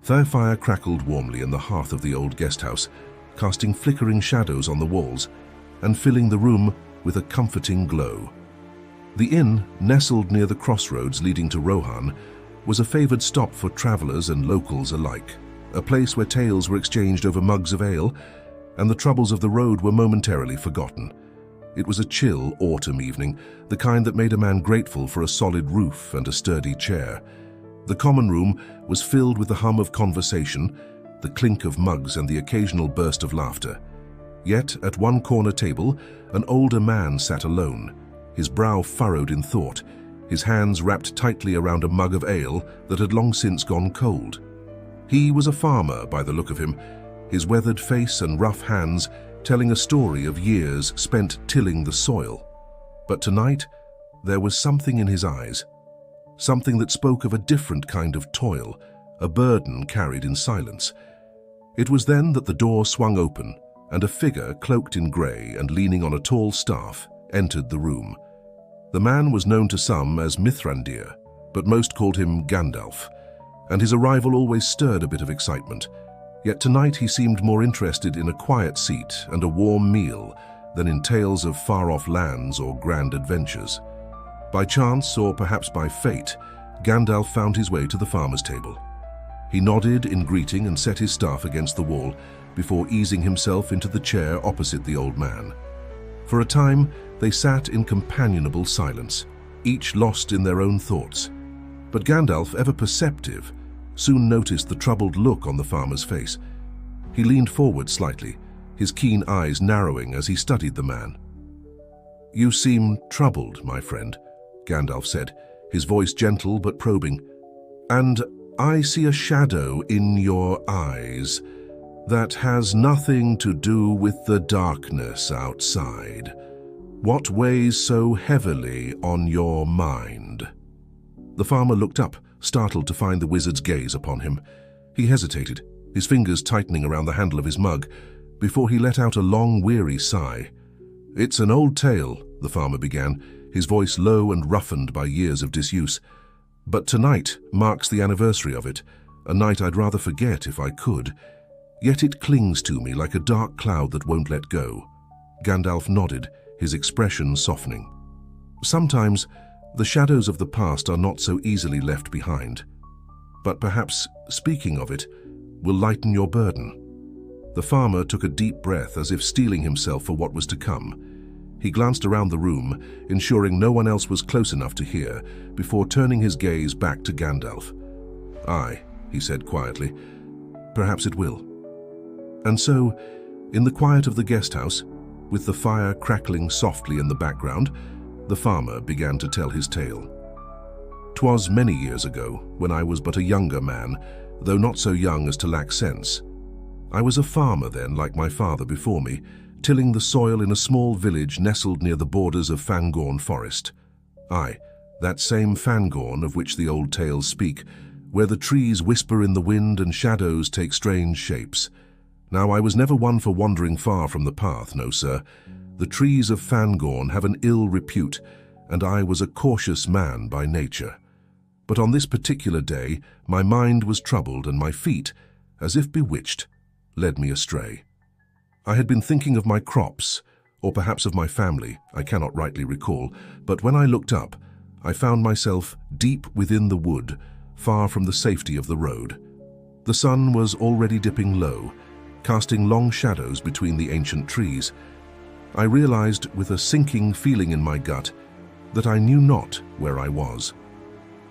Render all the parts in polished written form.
Their fire crackled warmly in the hearth of the old guesthouse, casting flickering shadows on the walls and filling the room with a comforting glow. The inn, nestled near the crossroads leading to Rohan, was a favored stop for travelers and locals alike, a place where tales were exchanged over mugs of ale, and the troubles of the road were momentarily forgotten. It was a chill autumn evening, the kind that made a man grateful for a solid roof and a sturdy chair. The common room was filled with the hum of conversation, the clink of mugs and the occasional burst of laughter. Yet, at one corner table, an older man sat alone, his brow furrowed in thought, his hands wrapped tightly around a mug of ale that had long since gone cold. He was a farmer by the look of him, his weathered face and rough hands telling a story of years spent tilling the soil. But tonight, there was something in his eyes, something that spoke of a different kind of toil, a burden carried in silence. It was then that the door swung open, and a figure cloaked in grey and leaning on a tall staff entered the room. The man was known to some as Mithrandir, but most called him Gandalf, and his arrival always stirred a bit of excitement. Yet tonight he seemed more interested in a quiet seat and a warm meal than in tales of far-off lands or grand adventures. By chance, or perhaps by fate, Gandalf found his way to the farmer's table. He nodded in greeting and set his staff against the wall before easing himself into the chair opposite the old man. For a time, they sat in companionable silence, each lost in their own thoughts. But Gandalf, ever perceptive, soon noticed the troubled look on the farmer's face. He leaned forward slightly, his keen eyes narrowing as he studied the man. "You seem troubled, my friend," Gandalf said, his voice gentle but probing. "And I see a shadow in your eyes that has nothing to do with the darkness outside. What weighs so heavily on your mind?" The farmer looked up, startled to find the wizard's gaze upon him. He hesitated, his fingers tightening around the handle of his mug, before he let out a long, weary sigh. "It's an old tale," the farmer began, his voice low and roughened by years of disuse. "But tonight marks the anniversary of it, a night I'd rather forget if I could. Yet it clings to me like a dark cloud that won't let go." Gandalf nodded, his expression softening. "Sometimes the shadows of the past are not so easily left behind. But perhaps speaking of it will lighten your burden." The farmer took a deep breath as if steeling himself for what was to come. He glanced around the room, ensuring no one else was close enough to hear, before turning his gaze back to Gandalf. "Aye," he said quietly, "perhaps it will." And so, in the quiet of the guesthouse, with the fire crackling softly in the background, the farmer began to tell his tale. "'Twas many years ago, when I was but a younger man, though not so young as to lack sense. I was a farmer then, like my father before me, tilling the soil in a small village nestled near the borders of Fangorn Forest. Aye, that same Fangorn of which the old tales speak, where the trees whisper in the wind and shadows take strange shapes. Now I was never one for wandering far from the path, no sir. The trees of Fangorn have an ill repute, and I was a cautious man by nature. But on this particular day, my mind was troubled and my feet, as if bewitched, led me astray. I had been thinking of my crops, or perhaps of my family, I cannot rightly recall, but when I looked up, I found myself deep within the wood, far from the safety of the road. The sun was already dipping low, casting long shadows between the ancient trees. I realized with a sinking feeling in my gut that I knew not where I was.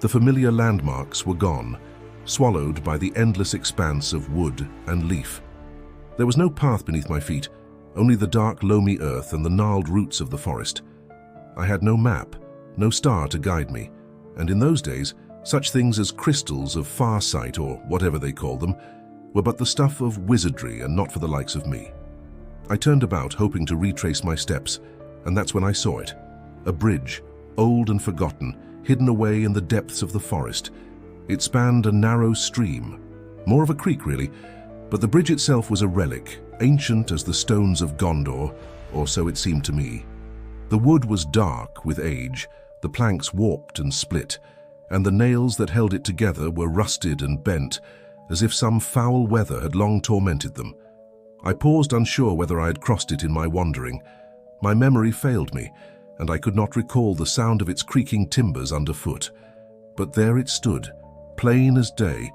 The familiar landmarks were gone, swallowed by the endless expanse of wood and leaf. There was no path beneath my feet, only the dark, loamy earth and the gnarled roots of the forest. I had no map, no star to guide me, and in those days, such things as crystals of farsight, or whatever they called them, were but the stuff of wizardry and not for the likes of me. I turned about, hoping to retrace my steps, and that's when I saw it. A bridge, old and forgotten, hidden away in the depths of the forest. It spanned a narrow stream, more of a creek really, but the bridge itself was a relic, ancient as the stones of Gondor, or so it seemed to me. The wood was dark with age, the planks warped and split, and the nails that held it together were rusted and bent, as if some foul weather had long tormented them. I paused, unsure whether I had crossed it in my wandering. My memory failed me, and I could not recall the sound of its creaking timbers underfoot. But there it stood, plain as day,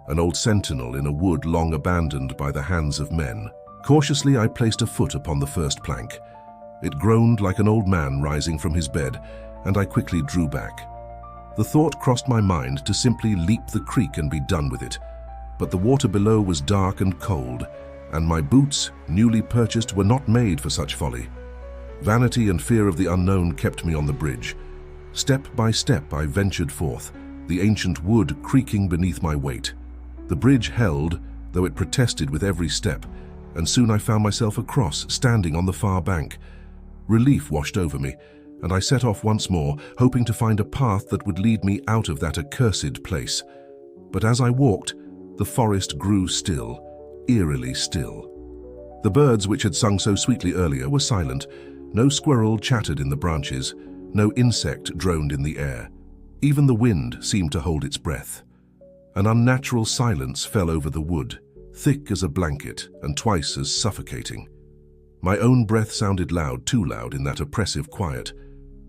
an old sentinel in a wood long abandoned by the hands of men. Cautiously I placed a foot upon the first plank. It groaned like an old man rising from his bed, and I quickly drew back. The thought crossed my mind to simply leap the creek and be done with it. But the water below was dark and cold, and my boots, newly purchased, were not made for such folly. Vanity and fear of the unknown kept me on the bridge. Step by step I ventured forth, the ancient wood creaking beneath my weight. The bridge held, though it protested with every step, and soon I found myself across, standing on the far bank. Relief washed over me, and I set off once more, hoping to find a path that would lead me out of that accursed place. But as I walked, the forest grew still, eerily still. The birds which had sung so sweetly earlier were silent. No squirrel chattered in the branches, no insect droned in the air. Even the wind seemed to hold its breath. An unnatural silence fell over the wood, thick as a blanket and twice as suffocating. My own breath sounded loud, too loud in that oppressive quiet.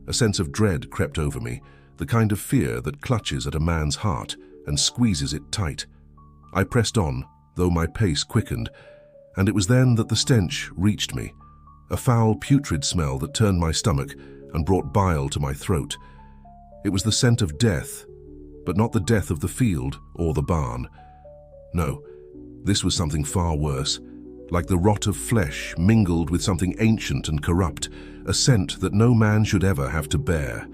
A sense of dread crept over me, the kind of fear that clutches at a man's heart and squeezes it tight. I pressed on, though my pace quickened, and it was then that the stench reached me, a foul, putrid smell that turned my stomach and brought bile to my throat. It was the scent of death, but not the death of the field or the barn. No, this was something far worse, like the rot of flesh mingled with something ancient and corrupt, a scent that no man should ever have to bear.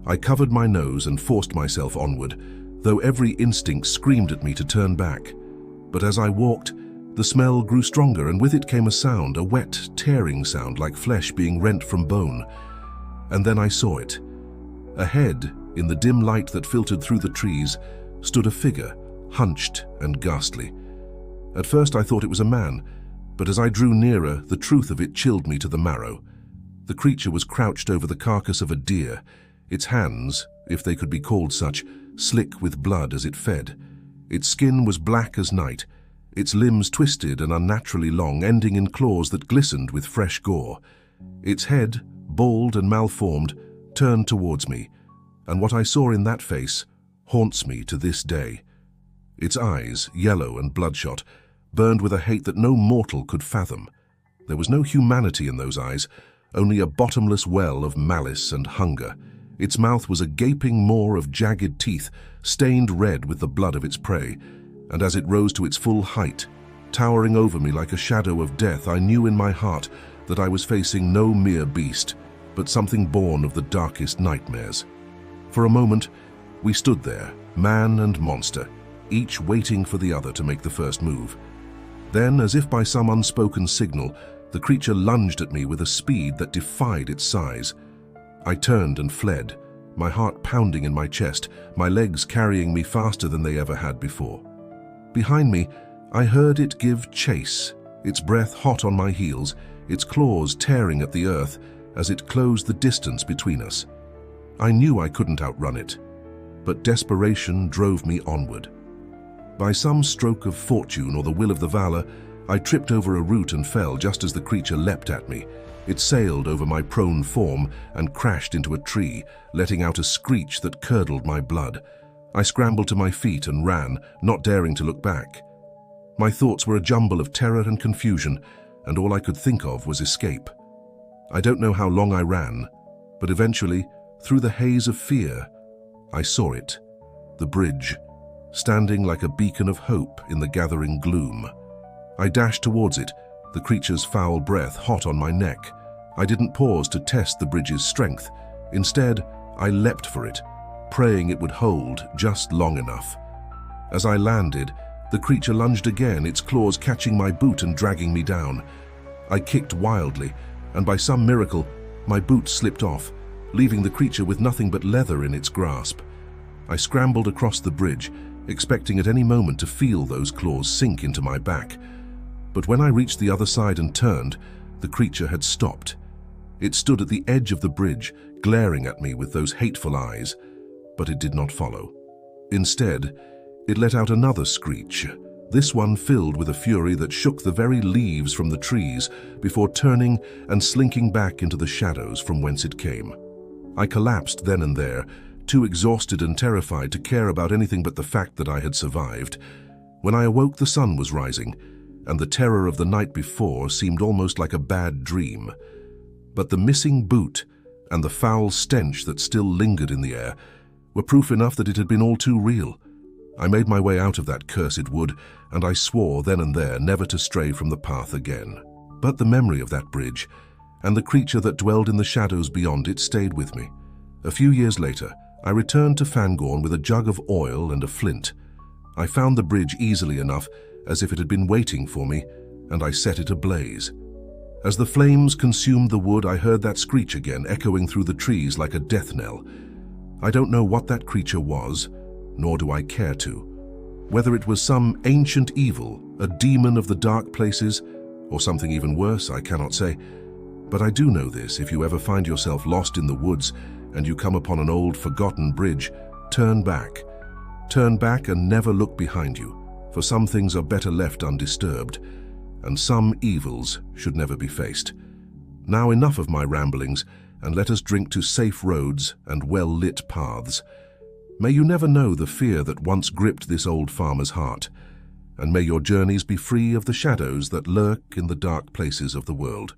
I covered my nose and forced myself onward, though every instinct screamed at me to turn back. But as I walked, the smell grew stronger, and with it came a sound, a wet, tearing sound like flesh being rent from bone. And then I saw it. Ahead, in the dim light that filtered through the trees, stood a figure, hunched and ghastly. At first I thought it was a man, but as I drew nearer, the truth of it chilled me to the marrow. The creature was crouched over the carcass of a deer, its hands, if they could be called such, slick with blood as it fed. Its skin was black as night, its limbs twisted and unnaturally long, ending in claws that glistened with fresh gore. Its head, bald and malformed, turned towards me, and what I saw in that face haunts me to this day. Its eyes, yellow and bloodshot, burned with a hate that no mortal could fathom. There was no humanity in those eyes, only a bottomless well of malice and hunger. Its mouth was a gaping maw of jagged teeth, stained red with the blood of its prey, and as it rose to its full height, towering over me like a shadow of death, I knew in my heart that I was facing no mere beast, but something born of the darkest nightmares. For a moment, we stood there, man and monster, each waiting for the other to make the first move. Then, as if by some unspoken signal, the creature lunged at me with a speed that defied its size. I turned and fled, my heart pounding in my chest, my legs carrying me faster than they ever had before. Behind me, I heard it give chase, its breath hot on my heels, its claws tearing at the earth as it closed the distance between us. I knew I couldn't outrun it, but desperation drove me onward. By some stroke of fortune or the will of the valor, I tripped over a root and fell just as the creature leapt at me. It sailed over my prone form and crashed into a tree, letting out a screech that curdled my blood. I scrambled to my feet and ran, not daring to look back. My thoughts were a jumble of terror and confusion, and all I could think of was escape. I don't know how long I ran, but eventually, through the haze of fear, I saw it, the bridge, standing like a beacon of hope in the gathering gloom. I dashed towards it, the creature's foul breath hot on my neck. I didn't pause to test the bridge's strength. Instead, I leapt for it, praying it would hold just long enough. As I landed, the creature lunged again, its claws catching my boot and dragging me down. I kicked wildly, and by some miracle, my boot slipped off, leaving the creature with nothing but leather in its grasp. I scrambled across the bridge, expecting at any moment to feel those claws sink into my back. But when I reached the other side and turned, the creature had stopped. It stood at the edge of the bridge, glaring at me with those hateful eyes, but it did not follow. Instead, it let out another screech, this one filled with a fury that shook the very leaves from the trees before turning and slinking back into the shadows from whence it came. I collapsed then and there, too exhausted and terrified to care about anything but the fact that I had survived. When I awoke, the sun was rising, and the terror of the night before seemed almost like a bad dream. But the missing boot and the foul stench that still lingered in the air were proof enough that it had been all too real. I made my way out of that cursed wood, and I swore then and there never to stray from the path again. But the memory of that bridge, and the creature that dwelled in the shadows beyond it, stayed with me. A few years later, I returned to Fangorn with a jug of oil and a flint. I found the bridge easily enough, as if it had been waiting for me, and I set it ablaze. As the flames consumed the wood, I heard that screech again, echoing through the trees like a death knell. I don't know what that creature was, nor do I care to. Whether it was some ancient evil, a demon of the dark places, or something even worse, I cannot say. But I do know this: if you ever find yourself lost in the woods and you come upon an old forgotten bridge, turn back. Turn back and never look behind you, for some things are better left undisturbed, and some evils should never be faced. Now enough of my ramblings, and let us drink to safe roads and well-lit paths. May you never know the fear that once gripped this old farmer's heart, and may your journeys be free of the shadows that lurk in the dark places of the world.